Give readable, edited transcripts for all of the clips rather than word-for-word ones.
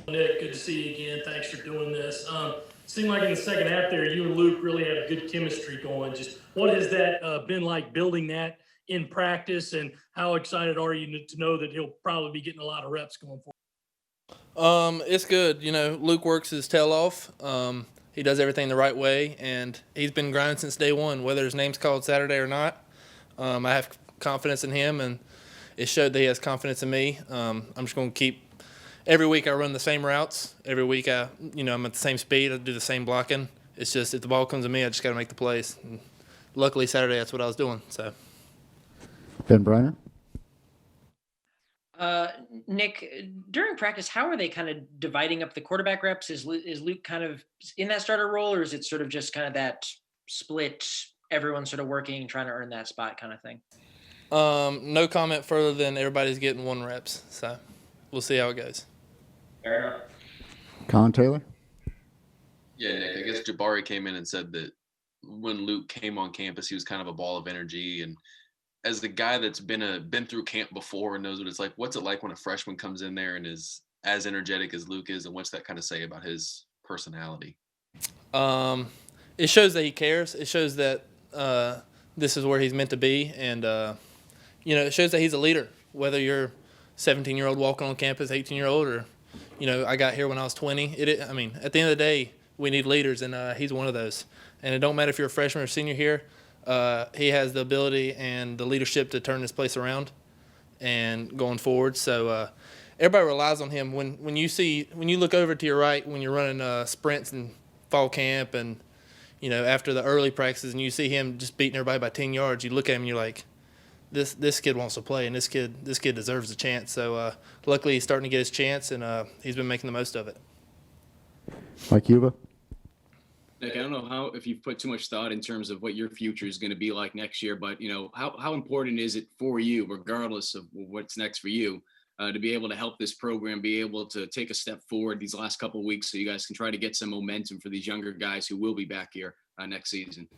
Nick, good to see you again. Thanks for doing this. Seemed like in the second half there, you and Luke really had a good chemistry going. Just what has that been like building that in practice, and how excited are you to know that he'll probably be getting a lot of reps going forward? It's good. Luke works his tail off. He does everything the right way, and he's been grinding since day one, whether his name's called Saturday or not. I have confidence in him, and it showed that he has confidence in me. I'm just going to keep. Every week I run the same routes. Every week I'm at the same speed. I do the same blocking. It's just if the ball comes to me, I just got to make the plays. And luckily Saturday that's what I was doing. So. Ben Bryner. Nick, during practice, how are they kind of dividing up the quarterback reps? Is Luke kind of in that starter role, or is it sort of just kind of that split, everyone sort of working, trying to earn that spot kind of thing? No comment further than everybody's getting 1 reps. So we'll see how it goes. Fair enough. Con Taylor. Yeah, Nick, I guess Jabari came in and said that when Luke came on campus, he was kind of a ball of energy. And as the guy that's been through camp before and knows what it's like, what's it like when a freshman comes in there and is as energetic as Luke is, and what's that kind of say about his personality? It shows that he cares. It shows that this is where he's meant to be, and it shows that he's a leader. Whether you're 17-year-old walking on campus, 18-year-old, or I got here when I was 20. At the end of the day, we need leaders, and he's one of those. And it don't matter if you're a freshman or senior here. He has the ability and the leadership to turn this place around and going forward. So everybody relies on him. When you look over to your right when you're running sprints in fall camp and after the early practices, and you see him just beating everybody by 10 yards, you look at him and you're like, this kid wants to play, and this kid deserves a chance. So luckily he's starting to get his chance, and he's been making the most of it. Mike Yuba. Nick, I don't know if you've put too much thought in terms of what your future is going to be like next year, but how important is it for you, regardless of what's next for you, to be able to help this program be able to take a step forward these last couple of weeks, so you guys can try to get some momentum for these younger guys who will be back here next season?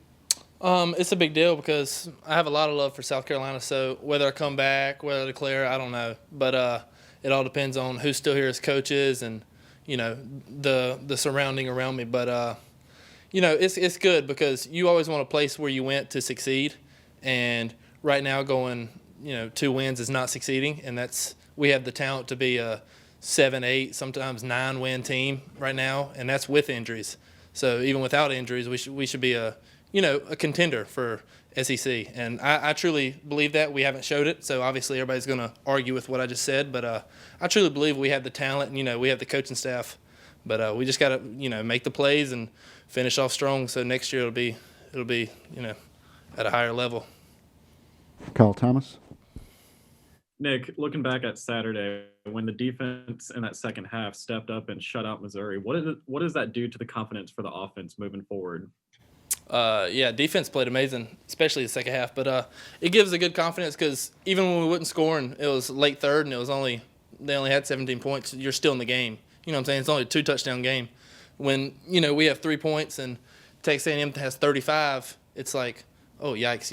It's a big deal because I have a lot of love for South Carolina. So whether I come back, whether I declare, I don't know, but it all depends on who's still here as coaches and the surrounding around me. But it's good because you always want a place where you went to succeed, and right now going 2 wins is not succeeding, and we have the talent to be a 7, 8, sometimes 9 win team right now, and that's with injuries. So even without injuries, we should be a contender for SEC, and I truly believe that. We haven't showed it, so obviously everybody's going to argue with what I just said, but I truly believe we have the talent, and we have the coaching staff, but we just got to make the plays and finish off strong. So next year it'll be at a higher level. Kyle Thomas. Nick, looking back at Saturday, when the defense in that second half stepped up and shut out Missouri, what does that do to the confidence for the offense moving forward? Defense played amazing, especially the second half. But it gives a good confidence because even when we wasn't scoring, it was late third, and they only had 17 points. You're still in the game. You know what I'm saying? It's only a 2-touchdown game. When we have 3 points and Texas A&M has 35, it's like, oh yikes!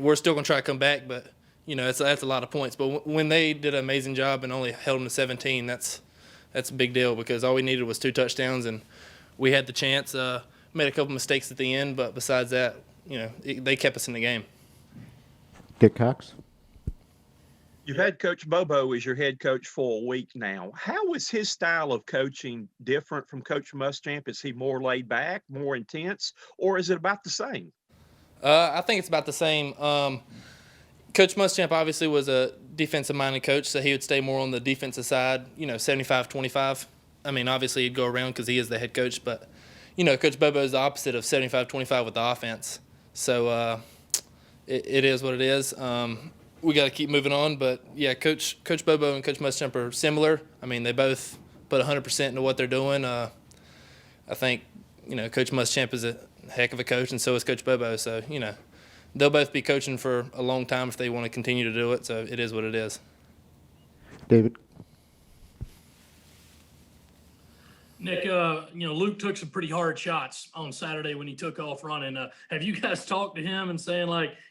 We're still gonna try to come back, but that's a lot of points. But when they did an amazing job and only held them to 17, that's a big deal because all we needed was 2 touchdowns, and we had the chance. Made a couple mistakes at the end, but besides that, they kept us in the game. Dick Cox. You've had Coach Bobo as your head coach for a week now. How is his style of coaching different from Coach Muschamp? Is he more laid back, more intense, or is it about the same? I think it's about the same. Coach Muschamp obviously was a defensive-minded coach, so he would stay more on the defensive side, 75-25. Obviously he'd go around because he is the head coach, but Coach Bobo is the opposite of 75-25 with the offense. So it is what it is. We got to keep moving on. But, yeah, Coach Bobo and Coach Muschamp are similar. They both put 100% into what they're doing. I think, Coach Muschamp is a heck of a coach, and so is Coach Bobo. So, they'll both be coaching for a long time if they want to continue to do it. So it is what it is. David. Nick, Luke took some pretty hard shots on Saturday when he took off running. Have you guys talked to him and saying,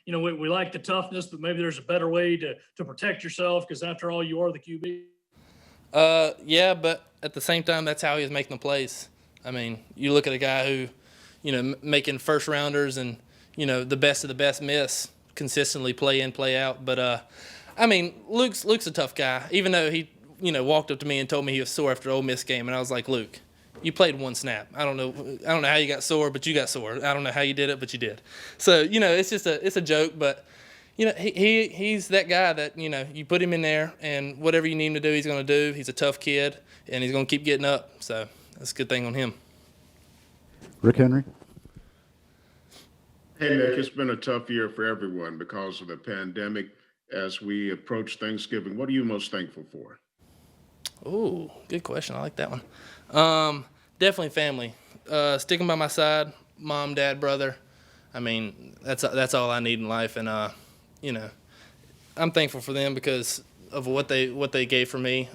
we like the toughness, but maybe there's a better way to protect yourself because after all, you are the QB? Yeah, but at the same time, that's how he was making the plays. I mean, you look at a guy who, making first rounders and, the best of the best miss consistently play in, play out. But, I mean, Luke's a tough guy, even though he, walked up to me and told me he was sore after the Ole Miss game. And I was like, Luke, you played one snap. I don't know how you got sore, but you got sore. I don't know how you did it, but you did. So, it's just it's a joke, but he's that guy that, you put him in there and whatever you need him to do, he's going to do. He's a tough kid and he's going to keep getting up. So that's a good thing on him. Rick Henry. Hey, Nick, it's been a tough year for everyone because of the pandemic. As we approach Thanksgiving, what are you most thankful for? Ooh, good question. I like that one. Definitely family. Sticking by my side, mom, dad, brother. I mean, that's all I need in life. And, I'm thankful for them because of what they gave for me.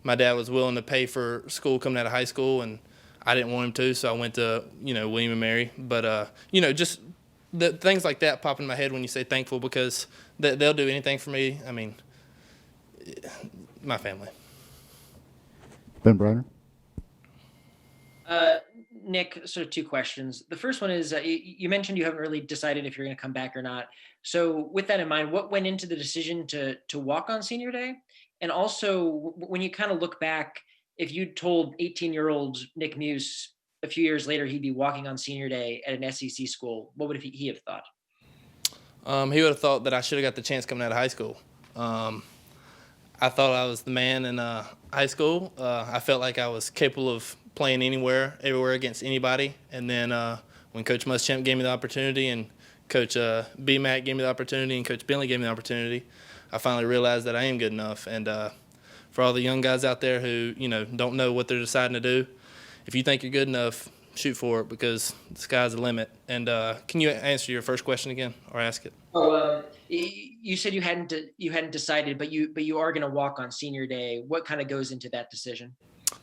My dad was willing to pay for school coming out of high school, and I didn't want him to, so I went to, William and Mary. But, just the things like that pop in my head when you say thankful because they'll do anything for me. I mean, my family. Ben Briner. Nick, sort of two questions. The first one is you mentioned you haven't really decided if you're going to come back or not. So with that in mind, what went into the decision to walk on senior day? And also when you kind of look back, if you told 18-year-old Nick Muse a few years later he'd be walking on senior day at an SEC school, what would he have thought? He would have thought that I should have got the chance coming out of high school. I thought I was the man in high school. I felt like I was capable of playing anywhere, everywhere against anybody. And then when Coach Muschamp gave me the opportunity and Coach B-Mac gave me the opportunity and Coach Bentley gave me the opportunity, I finally realized that I am good enough. And for all the young guys out there who, don't know what they're deciding to do, if you think you're good enough, shoot for it because the sky's the limit. And can you answer your first question again or ask it? Oh, you said you hadn't decided, but you are going to walk on senior day. What kind of goes into that decision?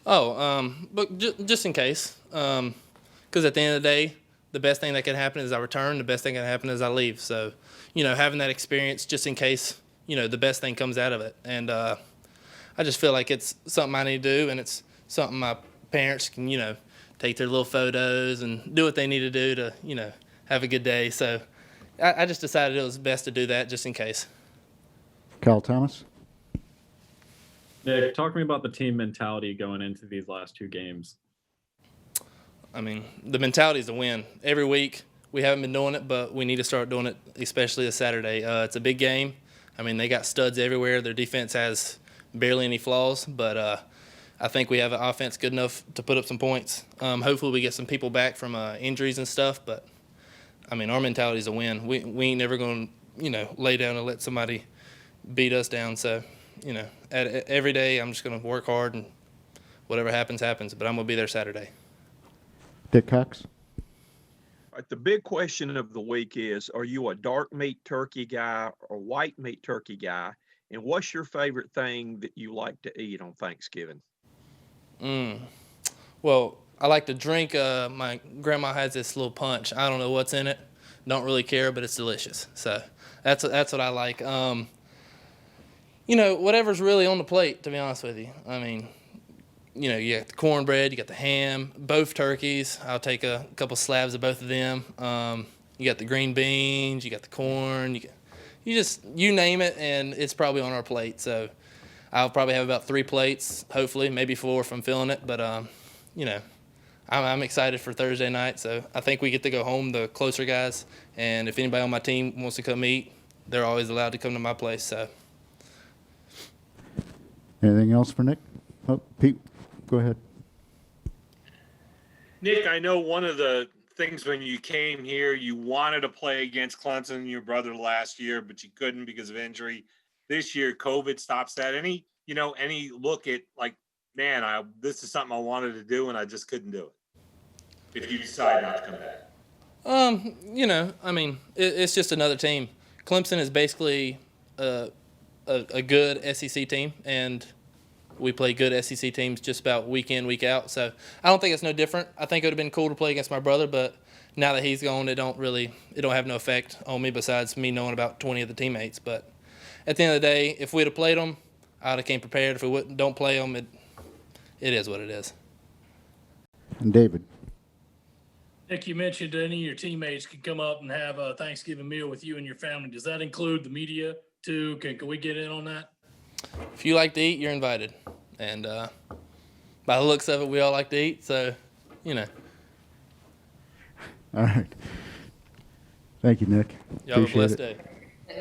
But just in case, because at the end of the day, the best thing that can happen is I return. The best thing that can happen is I leave. So, having that experience just in case, the best thing comes out of it. And I just feel like it's something I need to do, and it's something my parents can, take their little photos and do what they need to do to, have a good day. So I just decided it was best to do that just in case. Kyle Thomas. Nick, talk to me about the team mentality going into these last two games. I mean, the mentality is to win. Every week, we haven't been doing it, but we need to start doing it, especially this Saturday. It's a big game. I mean, they got studs everywhere. Their defense has barely any flaws, but I think we have an offense good enough to put up some points. Hopefully we get some people back from injuries and stuff, but, I mean, our mentality is to win. We ain't never going to, lay down and let somebody beat us down. So, every day I'm just going to work hard and whatever happens, happens. But I'm going to be there Saturday. Dick Cox. All right, the big question of the week is, are you a dark meat turkey guy or white meat turkey guy? And what's your favorite thing that you like to eat on Thanksgiving? Well, I like to drink. My grandma has this little punch. I don't know what's in it. Don't really care, but it's delicious. So that's what I like. Whatever's really on the plate, to be honest with you. I mean, you got the cornbread, you got the ham, both turkeys. I'll take a couple slabs of both of them. You got the green beans, you got the corn. You name it, and it's probably on our plate. So I'll probably have about 3 plates, hopefully, maybe 4 if I'm feeling it. But, I'm excited for Thursday night. So I think we get to go home, the closer guys. And if anybody on my team wants to come eat, they're always allowed to come to my place. So. Anything else for Nick? Oh, Pete, go ahead. Nick, I know one of the things when you came here, you wanted to play against Clemson and your brother last year, but you couldn't because of injury. This year, COVID stops that. Any look at like, man, this is something I wanted to do and I just couldn't do it. If you decide not to come back. I mean, it's just another team. Clemson is basically a good SEC team, and we play good SEC teams just about week in, week out. So I don't think it's no different. I think it would have been cool to play against my brother, but now that he's gone, it don't have no effect on me besides me knowing about 20 of the teammates. But at the end of the day, if we'd have played them, I'd have came prepared. If we don't play them, it is what it is. And David. Nick, you mentioned any of your teammates can come up and have a Thanksgiving meal with you and your family. Does that include the media too? Can we get in on that? If you like to eat, you're invited. And by the looks of it, we all like to eat. So, you know. All right. Thank you, Nick. Y'all have a Appreciate blessed it. day.